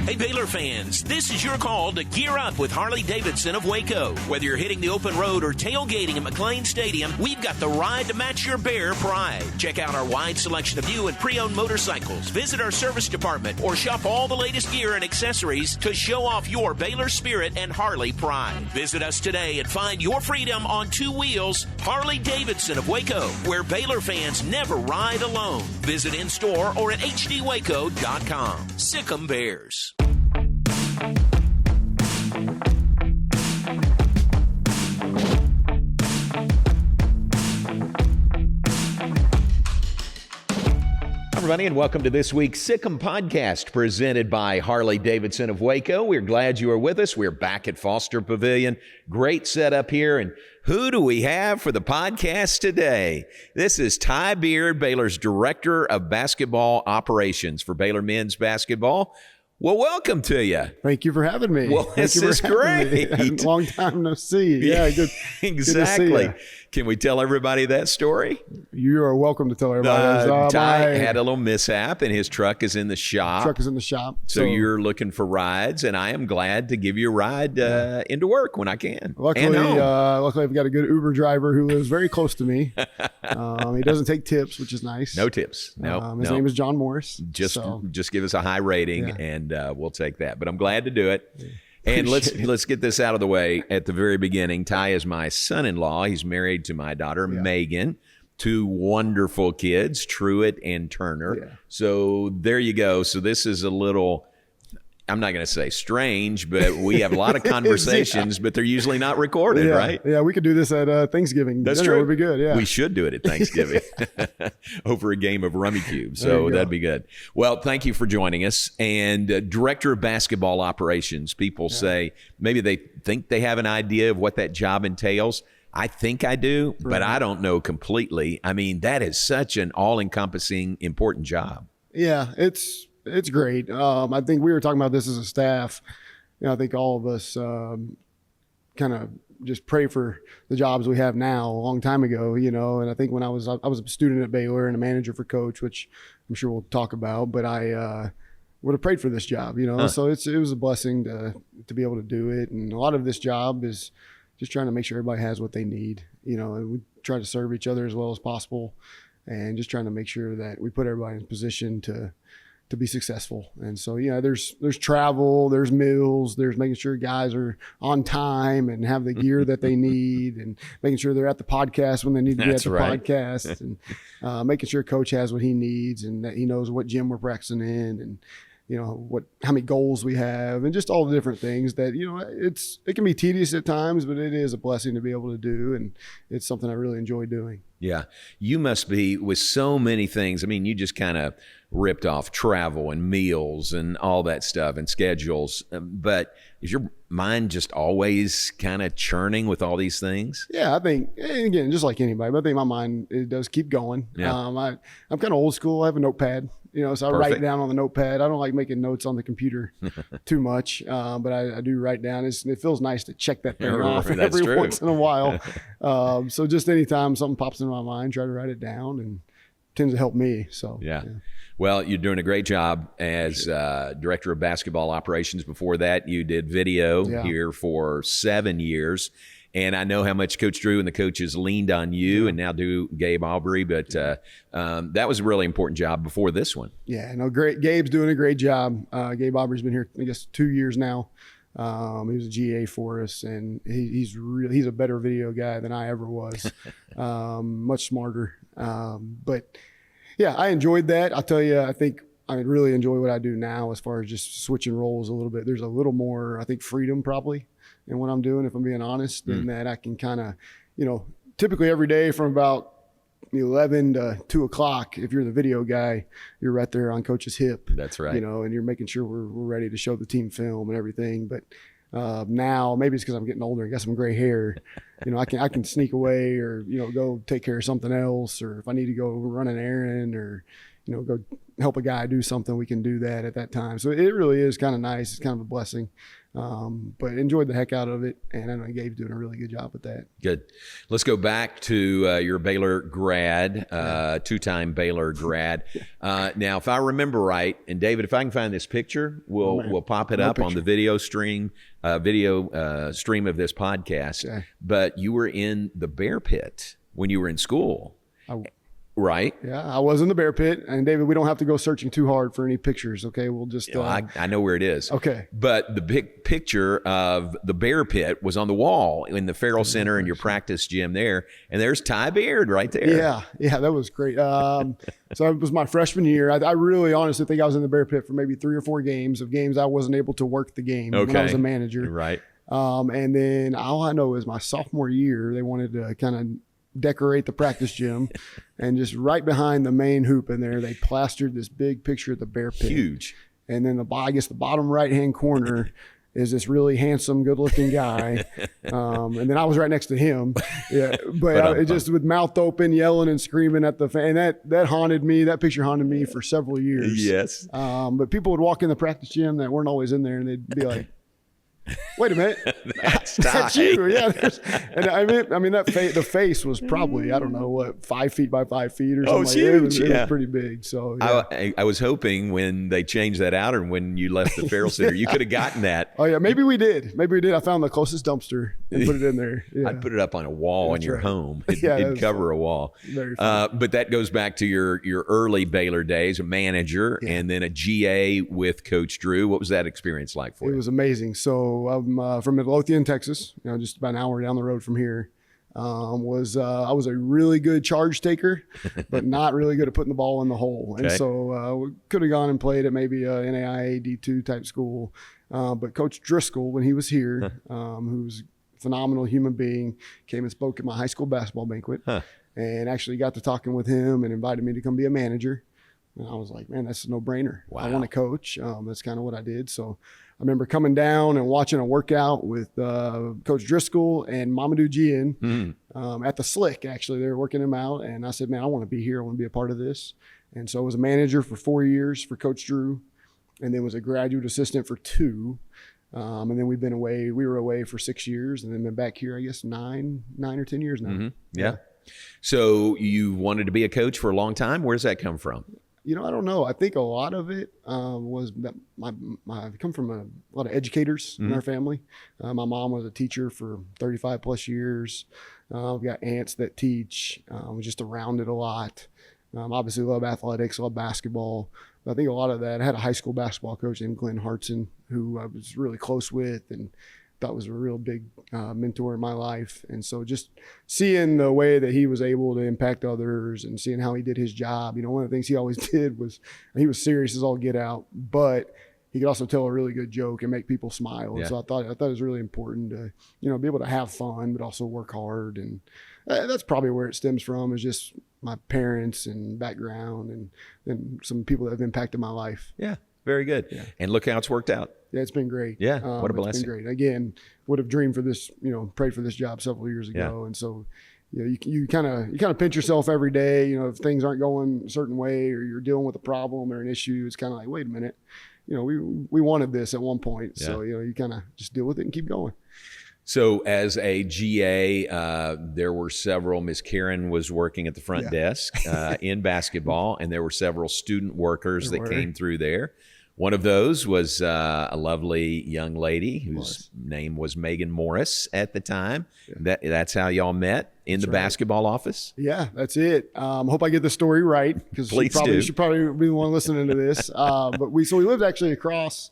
Hey, Baylor fans, this is your call to gear up with Harley-Davidson of Waco. Whether you're hitting the open road or tailgating at McLean Stadium, we've got the ride to match your Bear pride. Check out our wide selection of new and pre-owned motorcycles, visit our service department, or shop all the latest gear and accessories to show off your Baylor spirit and Harley pride. Visit us today and find your freedom on two wheels. Harley-Davidson of Waco, where Baylor fans never ride alone. Visit in-store or at hdwaco.com. Sic Em Bears. Everybody, and welcome to this week's Sic Em Podcast presented by Harley-Davidson of Waco. We're glad you are with us. We're back at Foster Pavilion. Great setup here. And who do we have for the podcast today? This is Ty Beard, Baylor's Director of Basketball Operations for Baylor Men's Basketball. Well, welcome to you. Thank you for having me. Well, this is great. Long time no see. Yeah, good. Exactly. Good to see you. Can we tell everybody that story? You are welcome to tell everybody. Ty had a little mishap, and his truck is in the shop. So you're looking for rides, and I am glad to give you a ride into work when I can. Luckily, I've got a good Uber driver who lives very close to me. He doesn't take tips, which is nice. No tips. No. His name is John Morris. Just give us a high rating, and we'll take that. But I'm glad to do it. Yeah. And let's get this out of the way at the very beginning. Ty is my son-in-law. He's married to my daughter, Megan. Two wonderful kids, Truett and Turner. Yeah. So there you go. So this is a little, I'm not going to say strange, but we have a lot of conversations, but they're usually not recorded, right? Yeah, we could do this at Thanksgiving. That's true. It would be good, yeah. We should do it at Thanksgiving over a game of Rummy Cube. So that'd be good. Well, thank you for joining us. And Director of Basketball Operations, people say maybe they think they have an idea of what that job entails. I think I do, but I don't know completely. I mean, that is such an all-encompassing, important job. Yeah, it's great. I think we were talking about this as a staff. I think all of us kind of just pray for the jobs we have now a long time ago, and I think when I was a student at Baylor and a manager for Coach, which I'm sure we'll talk about, but I would have prayed for this job, So it was a blessing to be able to do it. And a lot of this job is just trying to make sure everybody has what they need, and we try to serve each other as well as possible, and just trying to make sure that we put everybody in position to be successful. And so, there's travel, there's meals, there's making sure guys are on time and have the gear that they need, and making sure they're at the podcast when they need to be at the podcast, and making sure Coach has what he needs and that he knows what gym we're practicing in, and how many goals we have, and just all the different things that, it can be tedious at times, but it is a blessing to be able to do. And it's something I really enjoy doing. Yeah. You must be with so many things. I mean, you just kind of ripped off travel and meals and all that stuff and schedules. But is your mind just always kind of churning with all these things? Yeah, I think, again, just like anybody, but I think my mind, it does keep going. Yeah. I'm kind of old school. I have a notepad. So I write down on the notepad. I don't like making notes on the computer too much, but I do write down. It feels nice to check that thing off every once in a while. So just anytime something pops into my mind, try to write it down, and it tends to help me. So yeah. Well, you're doing a great job as Director of Basketball Operations. Before that, you did video here for 7 years. And I know how much Coach Drew and the coaches leaned on you, and now do Gabe Aubrey. But that was a really important job before this one. Yeah, no, great. Gabe's doing a great job. Gabe Aubrey's been here, I guess, 2 years now. He was a GA for us, and he's a better video guy than I ever was. Much smarter. But yeah, I enjoyed that. I'll tell you, I think I really enjoy what I do now as far as just switching roles a little bit. There's a little more, I think, freedom probably in what I'm doing, if I'm being honest, and that I can kind of, typically every day from about 11 to 2 o'clock, if you're the video guy, you're right there on Coach's hip. That's right. And you're making sure we're ready to show the team film and everything. But now, maybe it's because I'm getting older and got some gray hair, I can sneak away or, go take care of something else, or if I need to go run an errand or, go help a guy do something, we can do that at that time. So it really is kind of nice. It's kind of a blessing. But enjoyed the heck out of it. And I know Gabe's doing a really good job with that. Good. Let's go back to your Baylor grad, two-time Baylor grad. Now, if I remember right, and David, if I can find this picture, we'll pop it up on the video stream of this podcast. Okay. But you were in the Bear Pit when you were in school. Right. Yeah, I was in the Bear Pit, and David, we don't have to go searching too hard for any pictures. Okay, we'll just. I know where it is. Okay. But the big picture of the Bear Pit was on the wall in the Farrell Center in your practice gym there, and there's Ty Beard right there. Yeah, that was great. So it was my freshman year. I really honestly think I was in the Bear Pit for maybe 3 or 4 games I wasn't able to work the game when I was a manager. Right. And then all I know is my sophomore year, they wanted to kind of decorate the practice gym, and just right behind the main hoop in there, they plastered this big picture of the Bear Pit. Huge. And then the bottom right-hand corner is this really handsome, good-looking guy. And then I was right next to him. Yeah, but just with mouth open, yelling and screaming at the fan. And that haunted me. That picture haunted me for several years. Yes. But people would walk in the practice gym that weren't always in there, and they'd be like, wait a minute, that's you. Yeah, and I mean the face was probably, I don't know what, 5 feet by 5 feet or something. Oh, it's huge. It was pretty big. So yeah. I was hoping when they changed that out, or when you left the Farrell Center, you could have gotten that. Oh yeah, maybe we did. I found the closest dumpster and put it in there. Yeah. I'd put it up on a wall in your home. It'd cover a wall. Very but that goes back to your early Baylor days, a manager, and then a GA with Coach Drew. What was that experience like for you? It was amazing. So I'm from Midlothian, Texas, just about an hour down the road from here. I was a really good charge taker, but not really good at putting the ball in the hole. And so we could have gone and played at maybe a NAIA D2 type school. But Coach Driscoll, when he was here, who's a phenomenal human being, came and spoke at my high school basketball banquet, and actually got to talking with him and invited me to come be a manager. And I was like, man, that's a no-brainer. Wow. I want to coach. That's kind of what I did. So I remember coming down and watching a workout with Coach Driscoll and Mamadou Gian at the Slick. Actually, they were working him out. And I said, man, I want to be here. I want to be a part of this. And so I was a manager for 4 years for Coach Drew, and then was a graduate assistant for 2. And then we were away for 6 years, and then been back here, I guess, 9 or 10 years now. Mm-hmm. Yeah. So you wanted to be a coach for a long time. Where does that come from? I don't know. I think a lot of it was that I come from a lot of educators in our family. My mom was a teacher for 35 plus years. I've got aunts that teach. Was just around it a lot. Obviously love athletics, love basketball. But I think a lot of that, I had a high school basketball coach named Glenn Hartson, who I was really close with and thought was a real big mentor in my life. And so just seeing the way that he was able to impact others and seeing how he did his job, one of the things he always did was he was serious as all get out, but he could also tell a really good joke and make people smile. And so I thought it was really important to, be able to have fun, but also work hard. And that's probably where it stems from, is just my parents and background and some people that have impacted my life. Yeah. Very good. Yeah. And look how it's worked out. Yeah, it's been great. Yeah, what a blessing. It's been great. Again, would have dreamed for this, prayed for this job several years ago. Yeah. And so, you kind of pinch yourself every day, if things aren't going a certain way or you're dealing with a problem or an issue, it's kind of like, wait a minute, we wanted this at one point. Yeah. So, you kind of just deal with it and keep going. So as a GA, there were several, Ms. Karen was working at the front desk in basketball, and there were several student workers that came through there. One of those was a lovely young lady whose name was Megan Morris at the time. Yeah. That's how y'all met in the basketball office? Yeah, that's it. Hope I get the story right, because you should probably be the one listening to this. But we lived actually across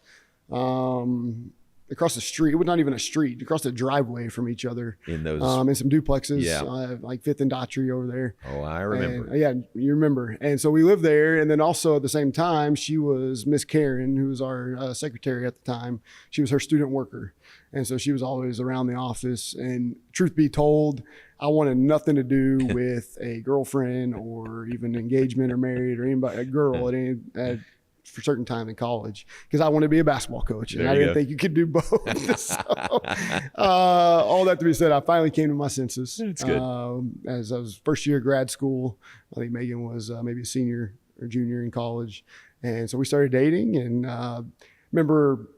the street. It was not even a street, across the driveway from each other. In those, in some duplexes, like 5th and Daughtry over there. Oh, I remember. And, you remember. And so we lived there. And then also at the same time, she was Miss Karen, who was our secretary at the time. She was her student worker. And so she was always around the office. And truth be told, I wanted nothing to do with a girlfriend or even engagement or married or anybody, a girl at for certain time in college, because I wanted to be a basketball coach, and I didn't think you could do both. So, all that to be said, I finally came to my senses. That's good. As I was first year of grad school, I think Megan was maybe a senior or junior in college. And so we started dating, and remember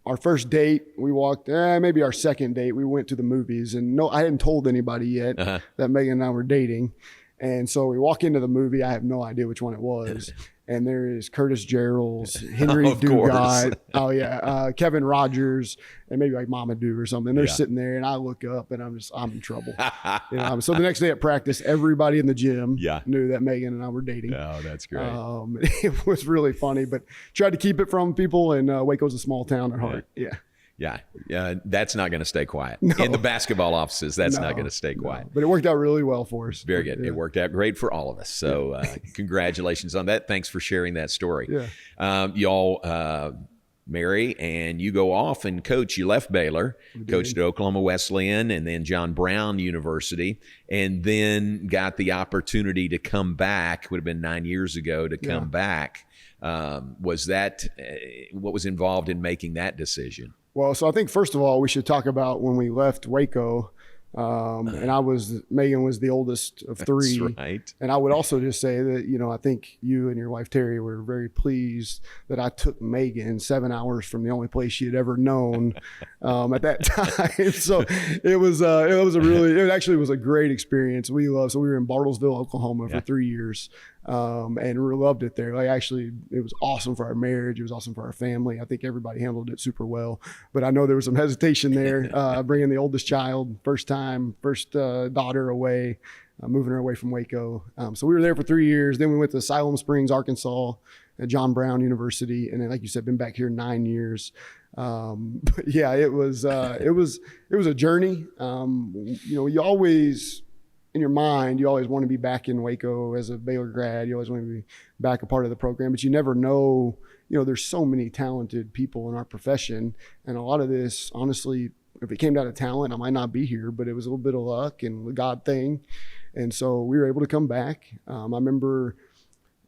our first date, we walked, maybe our second date, we went to the movies, and no, I hadn't told anybody yet that Megan and I were dating. And so we walk into the movie. I have no idea which one it was. And there is Curtis Gerald's, Henry Dugat, Kevin Rogers, and maybe like Mamadou or something. They're sitting there, and I look up, and I'm in trouble. So the next day at practice, everybody in the gym knew that Megan and I were dating. Oh, that's great. It was really funny, but tried to keep it from people. And Waco's a small town at heart. Yeah, that's not going to stay quiet. No. In the basketball offices, that's not going to stay quiet. But it worked out really well for us. Very good. It worked out great for all of us. So congratulations on that. Thanks for sharing that story. Y'all marry, and you go off and coach. You left Baylor, coached at Oklahoma Wesleyan, and then John Brown University, and then got the opportunity to come back. Would have been 9 years ago to come back. Was that what was involved in making that decision? Well, so I think first of all, we should talk about when we left Waco, and Megan was the oldest of three. That's right. And I would also just say that, I think you and your wife, Terry, were very pleased that I took Megan 7 hours from the only place she had ever known at that time. So it actually was a great experience. So we were in Bartlesville, Oklahoma for 3 years. And we loved it there. It was awesome for our marriage. It was awesome for our family. I think everybody handled it super well, but I know there was some hesitation there, bringing the oldest child, first daughter away, moving her away from Waco. So we were there for 3 years. Then we went to Siloam Springs, Arkansas at John Brown University. And then, like you said, been back here 9 years. But yeah, it was a journey. You always, in your mind, you always want to be back in Waco as a Baylor grad. You always want to be back a part of the program, but you never know, there's so many talented people in our profession. And a lot of this, honestly, if it came down to talent, I might not be here, but it was a little bit of luck and the God thing. And so we were able to come back. I remember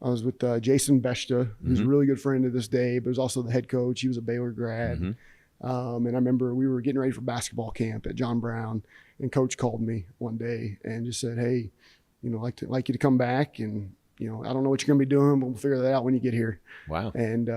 I was with Jason Beshta, who's a really good friend to this day, but was also the head coach. He was a Baylor grad. And I remember we were getting ready for basketball camp at John Brown, and coach called me one day and just said, "Hey, like you to come back, and I don't know what you're going to be doing, but we'll figure that out when you get here." Wow. And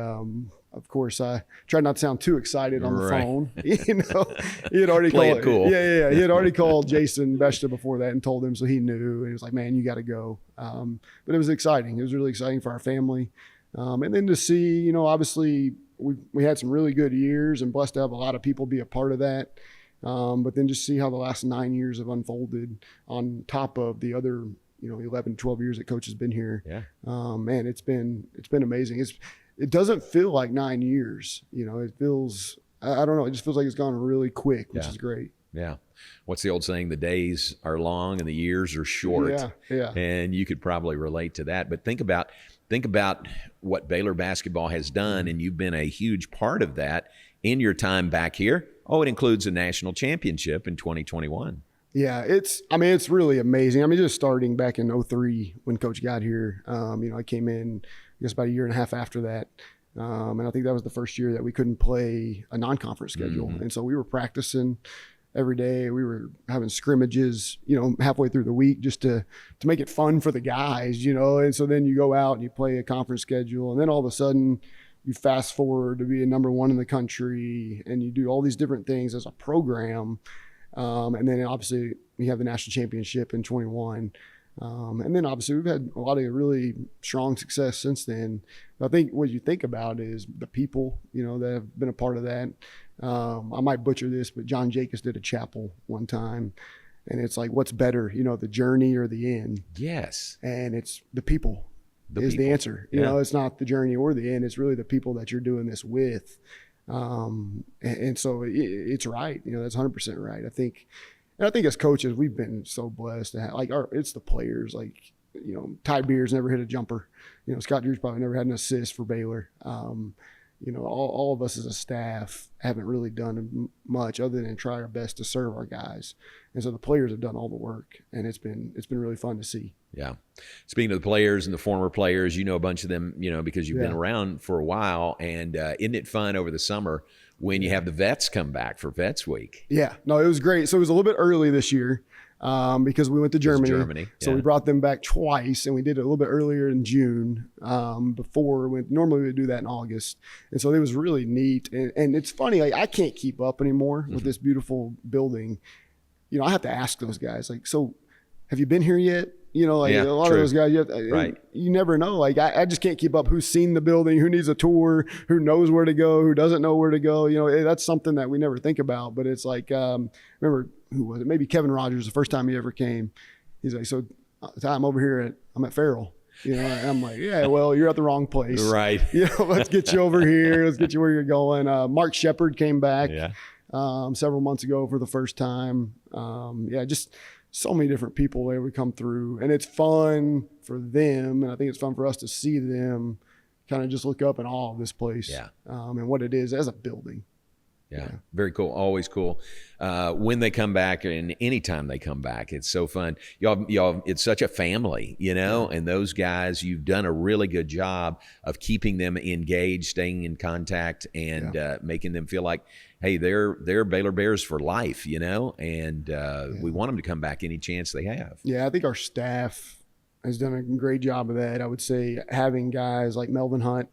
of course, I tried not to sound too excited on the phone. He had already Play called. It cool. Yeah. He had already called Jason Beshta before that and told him, so he knew. And he was like, "Man, you got to go." But it was exciting. It was really exciting for our family, and then to see, obviously we had some really good years and blessed to have a lot of people be a part of that. But then just see how the last 9 years have unfolded on top of the other, 11, 12 years that coach has been here. Yeah. Man, it's been amazing. It doesn't feel like 9 years, it feels, I don't know. It just feels like it's gone really quick, which is great. Yeah. What's the old saying? The days are long and the years are short. Yeah. And you could probably relate to that, but think about what Baylor basketball has done. And you've been a huge part of that in your time back here. Oh, it includes a national championship in 2021. Yeah, it's really amazing. Just starting back in 2003 when Coach got here, I came in, I guess, about a year and a half after that. And I think that was the first year that we couldn't play a non-conference schedule. And so we were practicing every day. We were having scrimmages, halfway through the week just to make it fun for the guys, And so then you go out and you play a conference schedule, and then all of a sudden you fast forward to be a number one in the country, and you do all these different things as a program. And then obviously we have the national championship in 21. And then obviously we've had a lot of really strong success since then. I think what you think about is the people, that have been a part of that. I might butcher this, but John Jacobs did a chapel one time, and it's like, what's better, the journey or the end? Yes. And it's the people. The answer. It's not the journey or the end. It's really the people that you're doing this with. And so it's right. That's 100% right. I think as coaches, we've been so blessed to have, it's the players, Ty Beers never hit a jumper. Scott Drew's probably never had an assist for Baylor. All of us as a staff haven't really done much other than try our best to serve our guys. And so the players have done all the work, and it's been really fun to see. Yeah. Speaking of the players and the former players, a bunch of them, because you've been around for a while, and isn't it fun over the summer when you have the vets come back for Vets Week? Yeah. No, it was great. So it was a little bit early this year. because we went to Germany. So we brought them back twice, and we did it a little bit earlier in June. Normally we would do that in August, and so it was really neat. And it's funny, like I can't keep up anymore with this beautiful building. You know, I have to ask those guys, like, so have you been here yet? You know, like a lot of those guys, you never know. Like I just can't keep up who's seen the building, who needs a tour, who knows where to go, who doesn't know where to go. You know, that's something that we never think about. But it's like, remember, who was it? Maybe Kevin Rogers, the first time he ever came. He's like, so I'm over here I'm at Farrell. You know, and I'm like, yeah, well, you're at the wrong place. Right. You know, let's get you over here. Let's get you where you're going. Mark Shepard came back several months ago for the first time. Just so many different people there would come through, and it's fun for them. And I think it's fun for us to see them kind of just look up in awe of this place and what it is as a building. Yeah, very cool. Always cool. When they come back and anytime they come back, it's so fun. Y'all, it's such a family, you know, and those guys, you've done a really good job of keeping them engaged, staying in contact, and making them feel like, hey, they're Baylor Bears for life, you know, and we want them to come back any chance they have. Yeah, I think our staff has done a great job of that. I would say having guys like Melvin Hunt,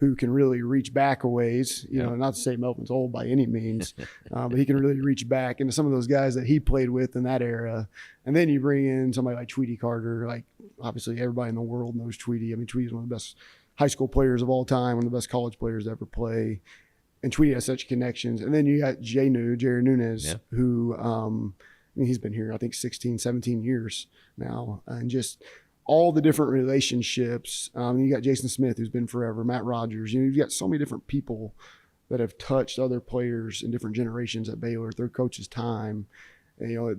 who can really reach back a ways, you know, not to say Melvin's old by any means, but he can really reach back into some of those guys that he played with in that era. And then you bring in somebody like Tweety Carter, like obviously everybody in the world knows Tweety. I mean, Tweety's one of the best high school players of all time, one of the best college players to ever play. And Tweety has such connections. And then you got Jerry Nunez, who, I mean, he's been here, I think 16, 17 years now. And just all the different relationships. You got Jason Smith, who's been forever, Matt Rogers. You know, you've got so many different people that have touched other players in different generations at Baylor through coach's time. And, you know,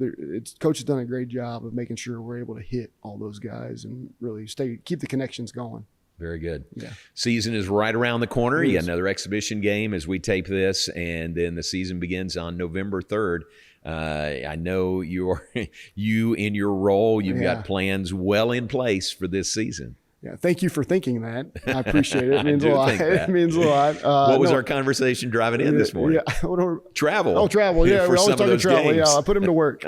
coach has done a great job of making sure we're able to hit all those guys and really keep the connections going. Very good. Yeah. Season is right around the corner. You got another exhibition game as we tape this, and then the season begins on November 3rd. I know you in your role, you've got plans well in place for this season. Yeah, thank you for thinking that. I appreciate it. It means a lot. It means a lot. What was our conversation driving in this morning? Travel. Oh, travel. Yeah, we're always talking travel. Games. Yeah, I put him to work.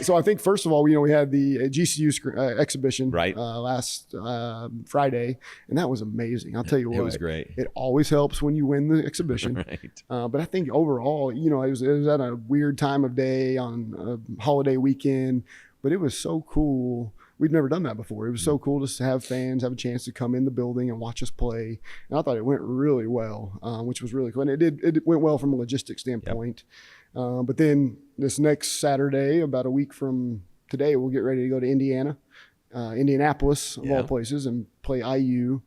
So I think, first of all, you know, we had the GCU exhibition last Friday, and that was amazing. I'll tell you what. It was great. It always helps when you win the exhibition. Right. But I think overall, you know, it was at a weird time of day on a holiday weekend, but it was so cool. We've never done that before. It was so cool just to have fans have a chance to come in the building and watch us play. And I thought it went really well, which was really cool. And it went well from a logistics standpoint. But then this next Saturday, about a week from today, we'll get ready to go to Indianapolis, of all places, and play IU.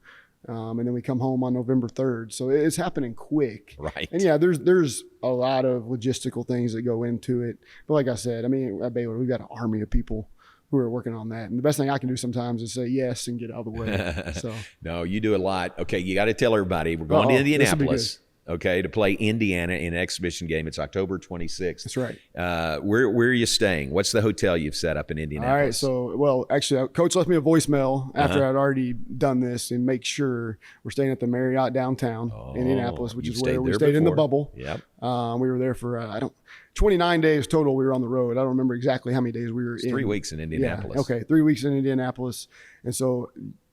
And then we come home on November 3rd. So it's happening quick. Right. And there's a lot of logistical things that go into it. But like I said, I mean, at Baylor, we've got an army of people who are working on that. And the best thing I can do sometimes is say yes and get out of the way. So no, you do a lot. Okay, you got to tell everybody we're going to Indianapolis, okay, to play Indiana in an exhibition game. It's October 26th. That's right. Where are you staying? What's the hotel you've set up in Indianapolis? All right, so, well, actually, Coach left me a voicemail after I'd already done this and make sure we're staying at the Marriott downtown Indianapolis, which is where we stayed in the bubble. Yep. We were there for, 29 days total we were on the road. I don't remember exactly how many days we were in. 3 weeks in Indianapolis. Yeah, okay, 3 weeks in Indianapolis. And so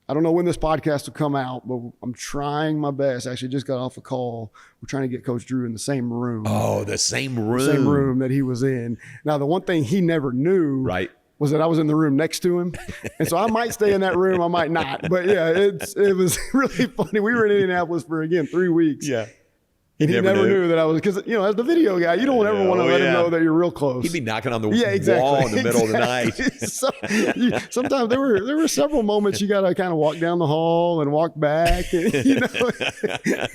I don't know when this podcast will come out, but I'm trying my best. I actually just got off a call. We're trying to get Coach Drew in the same room. Oh, the same room. The same room that he was in. Now, the one thing he never knew was that I was in the room next to him. And so I might stay in that room, I might not. But yeah, it was really funny. We were in Indianapolis for, again, 3 weeks. Yeah. He never knew that I was, because, you know, as the video guy, you don't ever want to let him know that you're real close. He'd be knocking on the wall in the middle of the night. So, sometimes there were several moments you got to kind of walk down the hall and walk back. And, you know,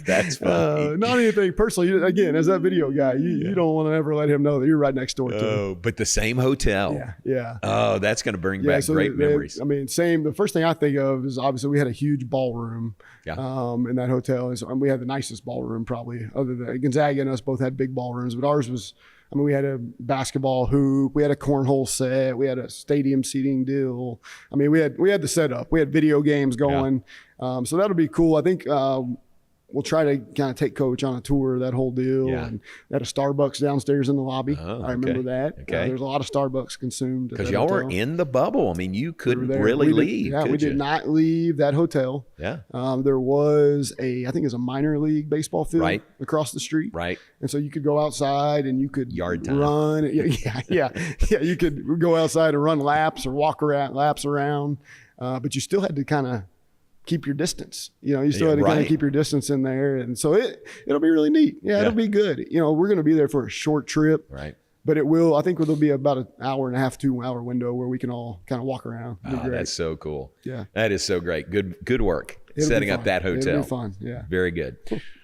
that's funny. Not anything personal. Again, as that video guy, you don't want to ever let him know that you're right next door to him. Oh, but the same hotel. Yeah. Oh, that's going to bring back great memories. I mean, the first thing I think of is obviously we had a huge ballroom in that hotel. And so we had the nicest ballroom probably. Other than Gonzaga and us both had big ballrooms, but ours was, I mean, we had a basketball hoop, we had a cornhole set, we had a stadium seating deal. I mean, we had the setup, we had video games going. So that'll be cool. I think we'll try to kind of take coach on a tour, that whole deal. Yeah. And at a Starbucks downstairs in the lobby. Oh, I remember that. Okay. There's a lot of Starbucks consumed. Because y'all were in the bubble. I mean, you couldn't really We leave. we did not leave that hotel. Yeah. There was I think it was a minor league baseball field across the street. Right. And so you could go outside and you could Yard time. run. Yeah. You could go outside and run laps or walk around laps around. But you still had to kind of keep your distance. You still had to kind of keep your distance in there. And so it'll be really neat. Yeah, it'll be good. We're going to be there for a short trip. Right. But I think there'll be about an hour and a half, 2 hour window where we can all kind of walk around. Oh, that's so cool. Yeah. That is so great. Good work setting up that hotel. It'll be fun. Yeah. Very good.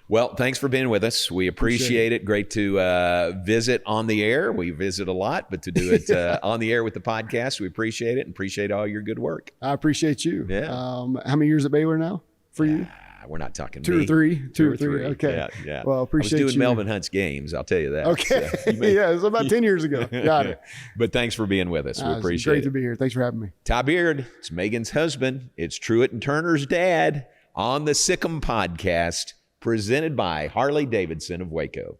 Well, thanks for being with us. We appreciate it. Great to visit on the air. We visit a lot, but to do it on the air with the podcast, we appreciate it and appreciate all your good work. I appreciate you. Yeah. How many years at Baylor now for you? We're not talking Two or three. Okay. Yeah. Well, appreciate I was doing you. Melvin Hunt's games. I'll tell you that. Okay. So yeah, it was about 10 years ago. Got it. But thanks for being with us. We appreciate it. Great to be here. Thanks for having me. Ty Beard, it's Megan's husband. It's Truett and Turner's dad on the Sic Em Podcast, presented by Harley Davidson of Waco.